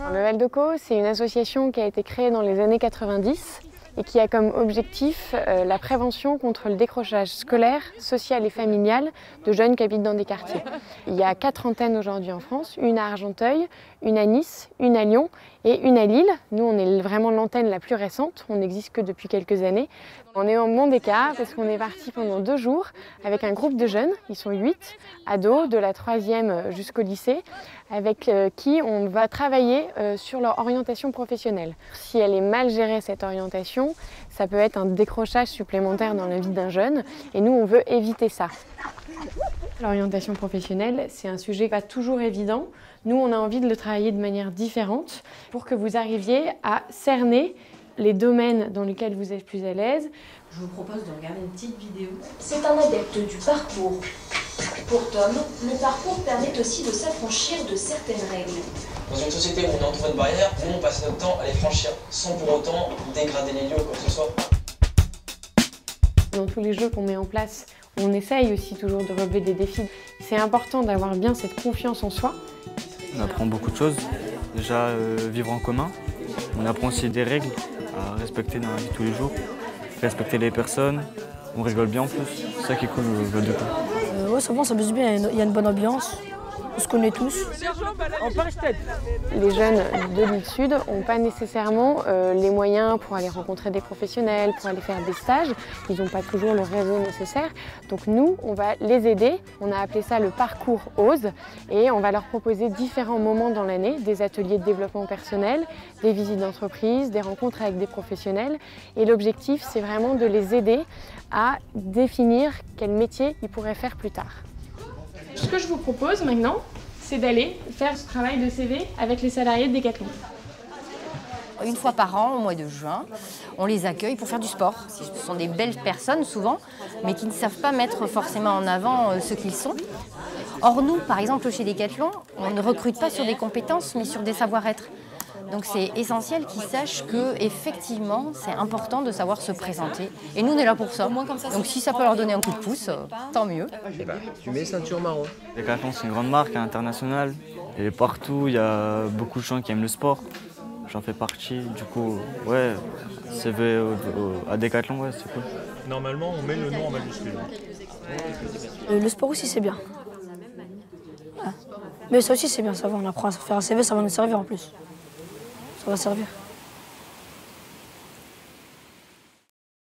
Le Valdeco, c'est une association qui a été créée dans les années 90 et qui a comme objectif la prévention contre le décrochage scolaire, social et familial de jeunes qui habitent dans des quartiers. Il y a 4 antennes aujourd'hui en France, une à Argenteuil, une à Nice, une à Lyon et une à Lille. Nous, on est vraiment l'antenne la plus récente, on n'existe que depuis quelques années. On est en bon écart parce qu'on est parti pendant 2 jours avec un groupe de jeunes, ils sont 8 ados de la 3e jusqu'au lycée, avec qui on va travailler sur leur orientation professionnelle. Si elle est mal gérée, cette orientation, ça peut être un décrochage supplémentaire dans la vie d'un jeune et nous, on veut éviter ça. L'orientation professionnelle, c'est un sujet pas toujours évident. Nous, on a envie de le travailler de manière différente pour que vous arriviez à cerner les domaines dans lesquels vous êtes plus à l'aise. Je vous propose de regarder une petite vidéo. C'est un adepte du parcours. Pour Tom, le parcours permet aussi de s'affranchir de certaines règles. Dans une société où on est entouré de barrières, nous on passe notre temps à les franchir, sans pour autant dégrader les lieux ou quoi que ce soit. Dans tous les jeux qu'on met en place, on essaye aussi toujours de relever des défis. C'est important d'avoir bien cette confiance en soi. On apprend beaucoup de choses. Déjà, vivre en commun. On apprend aussi des règles à respecter dans la vie de tous les jours. Respecter les personnes. On rigole bien en plus. C'est ça qui est cool le Valdeco. Ouais, ça va, on s'amuse bien. Il y a une bonne ambiance. On se connaît tous. Les jeunes de l'île Sud n'ont pas nécessairement les moyens pour aller rencontrer des professionnels, pour aller faire des stages. Ils n'ont pas toujours le réseau nécessaire. Donc nous, on va les aider. On a appelé ça le parcours OSE et on va leur proposer différents moments dans l'année, des ateliers de développement personnel, des visites d'entreprise, des rencontres avec des professionnels. Et l'objectif, c'est vraiment de les aider à définir quel métier ils pourraient faire plus tard. Ce que je vous propose maintenant, c'est d'aller faire ce travail de CV avec les salariés de Decathlon. Une fois par an, au mois de juin, on les accueille pour faire du sport. Ce sont des belles personnes souvent, mais qui ne savent pas mettre forcément en avant ce qu'ils sont. Or nous, par exemple, chez Decathlon, on ne recrute pas sur des compétences, mais sur des savoir-être. Donc c'est essentiel qu'ils sachent qu'effectivement, c'est important de savoir se présenter. Et nous, on est là pour ça. Donc si ça peut leur donner un coup de pouce, tant mieux. Tu mets ceinture marron. Decathlon, c'est une grande marque internationale. Et partout, il y a beaucoup de gens qui aiment le sport. J'en fais partie. Du coup, ouais, CV à Decathlon, ouais, c'est cool. Normalement, on met le nom en majuscule. Le sport aussi, c'est bien. Ouais. Mais ça aussi, c'est bien, ça va. On apprend à faire un CV, ça va nous servir en plus. Ça va servir.